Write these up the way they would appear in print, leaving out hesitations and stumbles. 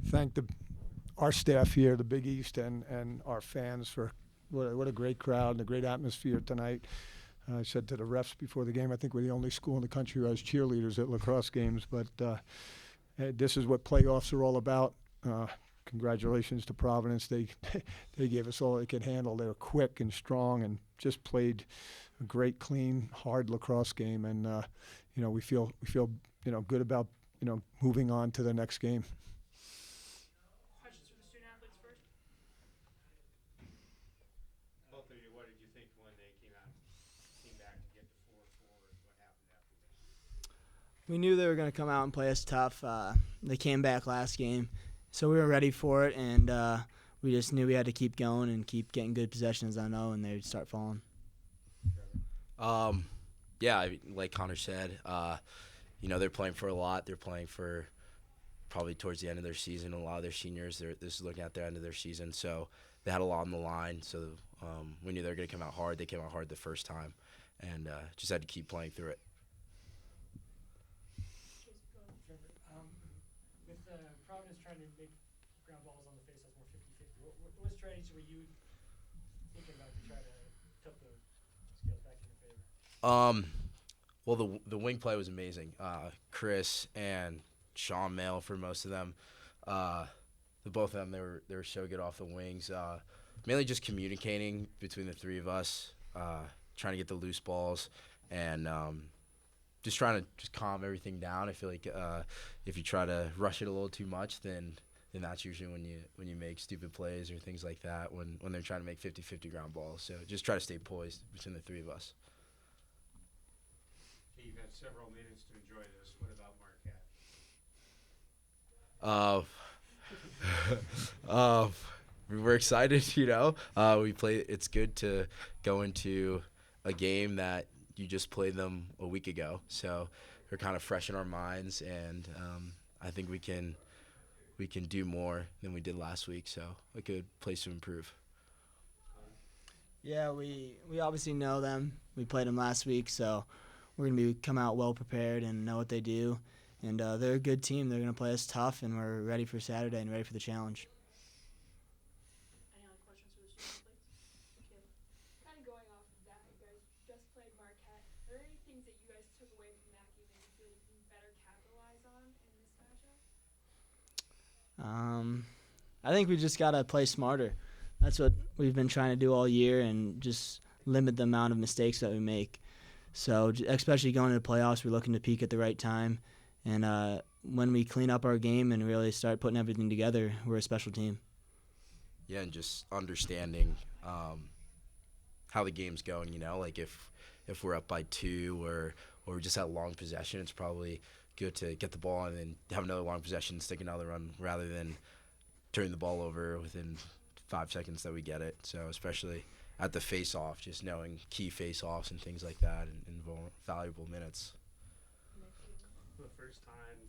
thank our staff here, the Big East, and our fans for what a great crowd and a great atmosphere tonight. I said to the refs before the game, I think we're the only school in the country who has cheerleaders at lacrosse games, but this is what playoffs are all about. Congratulations to Providence. They they gave us all they could handle. They were quick and strong and just played a great, clean, hard lacrosse game. And we feel good about moving on to the next game. Questions from the student athletes first? Both of you, what did you think when they came back to get the 4-4? What happened after that? We knew they were going to come out and play us tough. They came back last game, so we were ready for it, and we just knew we had to keep going and keep getting good possessions on O, and they would start falling. Yeah, like Connor said, they're playing for a lot. They're playing for probably towards the end of their season. A lot of their seniors, this is looking at the end of their season, so they had a lot on the line. So we knew they were going to come out hard. They came out hard the first time, and just had to keep playing through it. With Providence trying to make ground balls on the faceoffs more 50-50, what strategies were you thinking about to try to tilt the scales back in your favor? Well, the wing play was amazing. Chris and Sean Mail for most of them. The both of them, they were so good off the wings. Mainly just communicating between the three of us, trying to get the loose balls, and just trying to just calm everything down. I feel like if you try to rush it a little too much, then that's usually when you make stupid plays or things like that when they're trying to make 50-50 ground balls. So just try to stay poised between the three of us. Okay, you've had several minutes to enjoy this. What about Marquette? We're excited, we play. It's good to go into a game that you just played them a week ago, so we're kind of fresh in our minds, and I think we can do more than we did last week. So a good place to improve. Yeah, we obviously know them. We played them last week, so we're going to come out well prepared and know what they do. And they're a good team. They're going to play us tough, and we're ready for Saturday and ready for the challenge. Any other questions for the student athletes? Kind of going off of that, you guys just played Marquette. Are there any things that you guys took away from that game that you feel you can better capitalize on in this matchup? I think we just got to play smarter. That's what we've been trying to do all year, and just limit the amount of mistakes that we make. So especially going into the playoffs, we're looking to peak at the right time. And when we clean up our game and really start putting everything together, we're a special team. Yeah, and just understanding how the game's going. Like if we're up by 2 or we just had a long possession, it's probably good to get the ball and then have another long possession, stick another run, rather than turning the ball over within 5 seconds that we get it. So especially at the face-off, just knowing key face-offs and things like that, and valuable minutes. For the first time in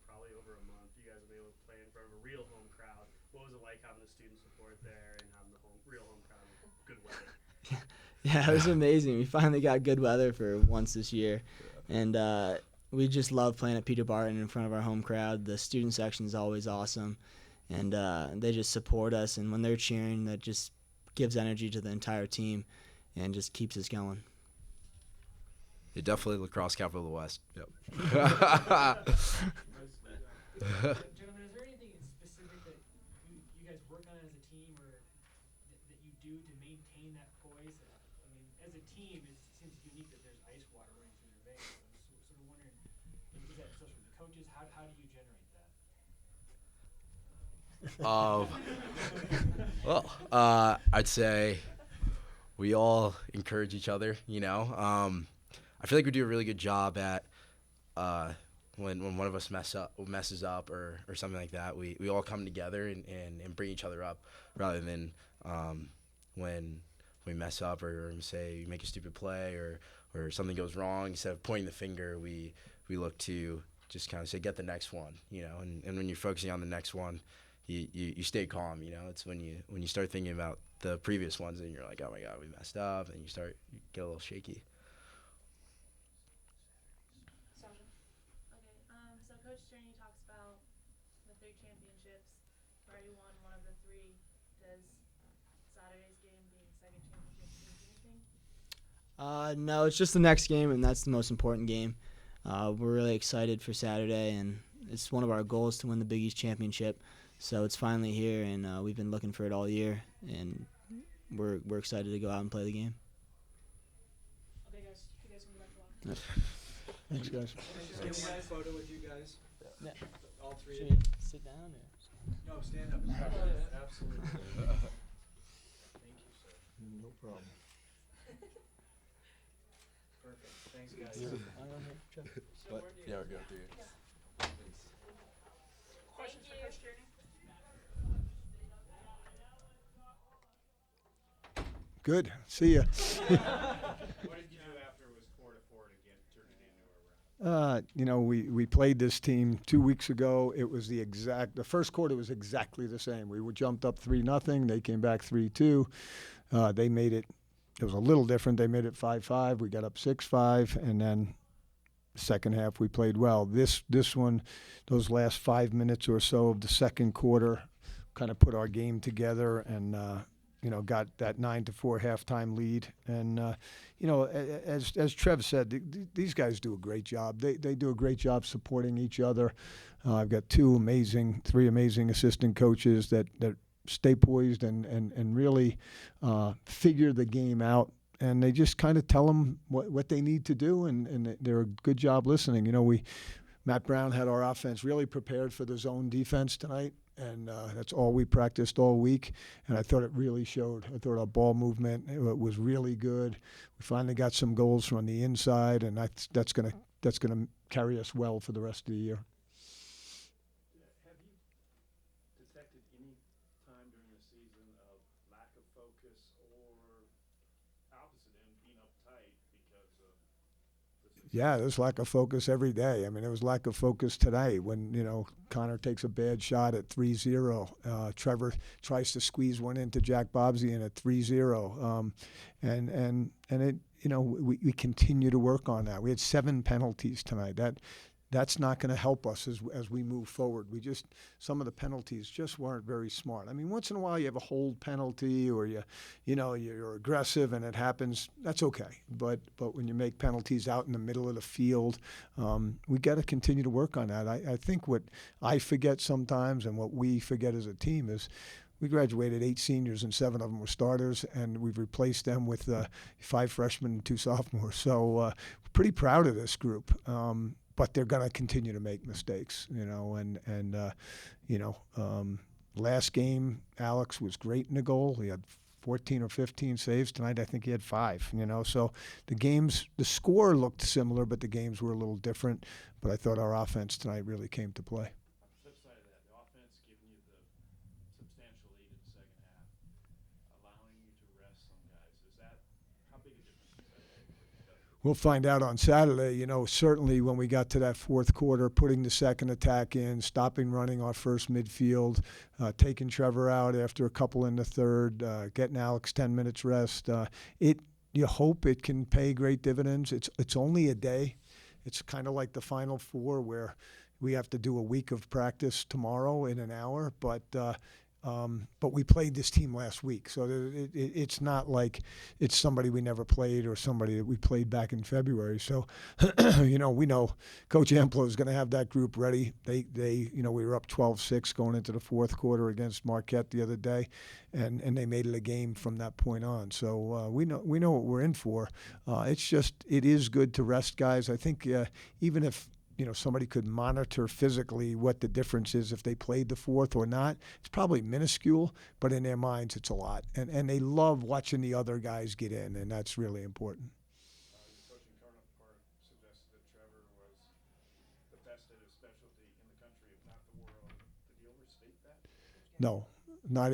probably over a month, you guys will be able to play in front of a real home crowd. What was it like having the student support there and having the real home crowd with good weather? Yeah, it was amazing. We finally got good weather for once this year. And we just love playing at Peter Barton in front of our home crowd. The student section is always awesome. And they just support us. And when they're cheering, that just gives energy to the entire team and just keeps us going. Yeah, definitely lacrosse capital of the West. Yep. Gentlemen, is there anything specific that you guys work on as a team, or that you do to maintain that poise? I mean, as a team, it seems unique that there's ice water running through your veins. I'm sort of wondering, is that social from the coaches? How do you generate that? I'd say we all encourage each other. I feel like we do a really good job at when one of us messes up or something like that. We all come together and bring each other up, rather than when we mess up or say we make a stupid play or something goes wrong. Instead of pointing the finger, we look to just kind of say, get the next one, and when you're focusing on the next one, you stay calm. It's when you start thinking about the previous ones and you're like, oh my God, we messed up, and you get a little shaky. So Coach Journey talks about the 3 championships already won one of the three. Does Saturday's game being second championship change anything? No, it's just the next game, and that's the most important game. We're really excited for Saturday, and it's one of our goals to win the Big East championship. So it's finally here, and we've been looking for it all year, and we're excited to go out and play the game. Okay, guys. You guys can go back to locker. Thanks, guys. Can we have a photo with you guys? Yeah. All three Should of you. we sit down? Or? No, stand up. Absolutely. Thank you, sir. No problem. Perfect. Thanks, guys. Yeah. Yeah, we're good, dude. Questions for Coach Tierney? Good. See ya. What did you do after it was 4-4 to turn it into a rout? You know, we played this team 2 weeks ago. It was the first quarter was exactly the same. We jumped up 3-0. They came back 3-2. They made it. It was a little different. They made it 5-5. We got up 6-5, and then second half we played well. This one, those last 5 minutes or so of the second quarter, kind of put our game together and got that 9-4 halftime lead. And as Trev said, these guys do a great job. They do a great job supporting each other. I've got three amazing assistant coaches that stay poised and really figure the game out. And they just kind of tell them what they need to do, and they're a good job listening. Matt Brown had our offense really prepared for the zone defense tonight, and that's all we practiced all week. And I thought it really showed. I thought our ball movement was really good. We finally got some goals from the inside, and that's gonna carry us well for the rest of the year. Have you detected any time during the season of lack of focus or opposite end being uptight because of the success? Yeah, there's lack of focus every day. I mean, there was lack of focus today when, Connor takes a bad shot at 3-0. Trevor tries to squeeze one into Jack Bobsey at 3-0. And it, we continue to work on that. We had 7 penalties tonight. That's not going to help us as we move forward. Some of the penalties just weren't very smart. I mean, once in a while you have a hold penalty or you're aggressive and it happens. That's okay. But when you make penalties out in the middle of the field, we got to continue to work on that. I think what I forget sometimes and what we forget as a team is we graduated 8 seniors and 7 of them were starters, and we've replaced them with 5 freshmen and 2 sophomores. So pretty proud of this group. But they're going to continue to make mistakes, last game, Alex was great in the goal. He had 14 or 15 saves. Tonight, I think he had 5, So the score looked similar, but the games were a little different. But I thought our offense tonight really came to play. Flip side of that, the offense giving you the substantial lead in the second half, allowing you to rest some guys. How big a difference does that make? We'll find out on Saturday. Certainly when we got to that fourth quarter, putting the second attack in, stopping running our first midfield, taking Trevor out after a couple in the third, getting Alex 10 minutes rest. You hope it can pay great dividends. It's only a day. It's kind of like the Final Four where we have to do a week of practice tomorrow in an hour, but we played this team last week, so it's not like it's somebody we never played or somebody that we played back in February. So, we know Coach Amplo is going to have that group ready. We were up 12-6 going into the fourth quarter against Marquette the other day, and they made it a game from that point on. So we know what we're in for. It is good to rest guys. I think even if somebody could monitor physically what the difference is if they played the fourth or not. It's probably minuscule, but in their minds it's a lot. And they love watching the other guys get in, and that's really important. Your coaching counterpart suggested that Trevor was the best at his specialty in the country, if not the world. Did he overstate that? No,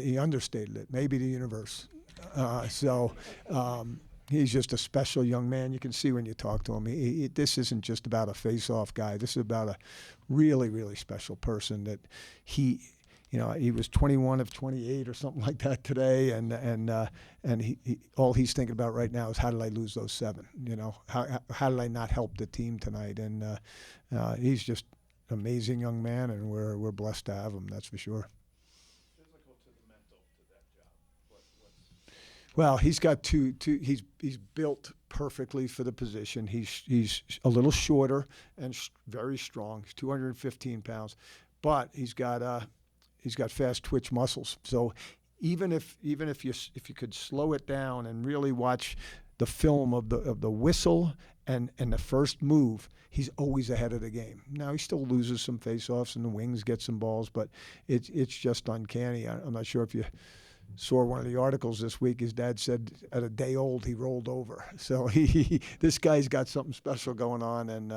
he understated it. Maybe the universe. He's just a special young man. You can see when you talk to him. This isn't just about a face-off guy. This is about a really, really special person that he was 21 of 28 or something like that today, and all he's thinking about right now is how did I lose those 7? How did I not help the team tonight? And he's just an amazing young man, and we're blessed to have him. That's for sure. Phil, Well, he's got two. He's built perfectly for the position. He's a little shorter and very strong. He's 215 pounds, but he's got fast twitch muscles. So even if you could slow it down and really watch the film of the whistle and the first move, he's always ahead of the game. Now he still loses some faceoffs and the wings get some balls, but it's just uncanny. I'm not sure if you saw one of the articles this week. His dad said at a day old he rolled over. So this guy's got something special going on, and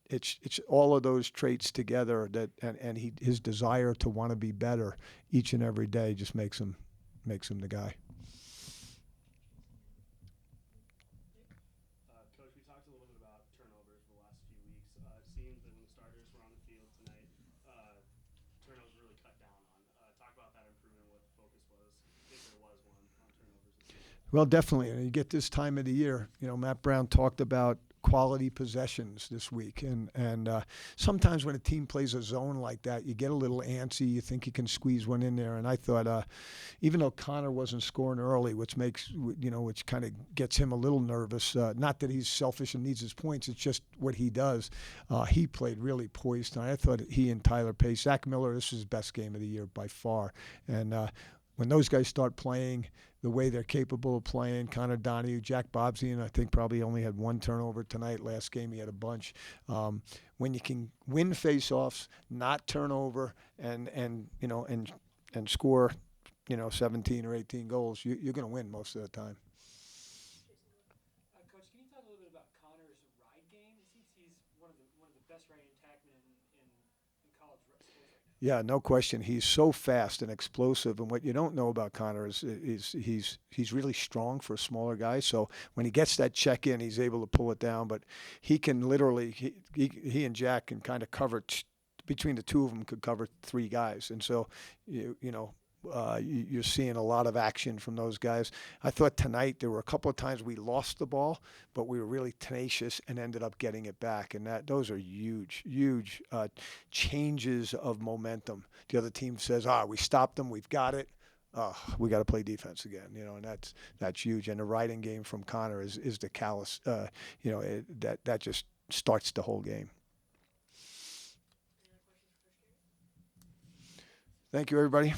it's all of those traits together that and his desire to want to be better each and every day just makes him the guy. Coach, we talked a little bit about turnovers the last few weeks. It seems that when the starters were on the field tonight, turnovers were really cut down on. Talk about that improvement, what the focus was, if there was one, on turnovers this season. Well, definitely. And you get this time of the year, Matt Brown talked about quality possessions this week. And sometimes when a team plays a zone like that, you get a little antsy. You think you can squeeze one in there. And I thought, even though Connor wasn't scoring early, which kind of gets him a little nervous, not that he's selfish and needs his points, it's just what he does. He played really poised tonight. I thought he and Tyler Pace, Zach Miller, this was his best game of the year by far. And when those guys start playing the way they're capable of playing, Connor Donahue, Jack Bobsey, I think probably only had one turnover tonight. Last game he had a bunch. When you can win faceoffs, not turn over, and score, 17 or 18 goals, you're going to win most of the time. Coach, can you talk a little bit about Connor's ride game? It seems he's one of the best riding attackmen in college sports right now. Yeah, no question. He's so fast and explosive, and what you don't know about Connor is he's really strong for a smaller guy. So when he gets that check in, he's able to pull it down. But he can literally he and Jack can kind of cover between the two of them could cover three guys, and so you're seeing a lot of action from those guys. I thought tonight there were a couple of times we lost the ball, but we were really tenacious and ended up getting it back. And those are huge changes of momentum. The other team says, we stopped them, we've got it. We got to play defense again, and that's huge. And the riding game from Connor is the callous, that just starts the whole game. Thank you, everybody.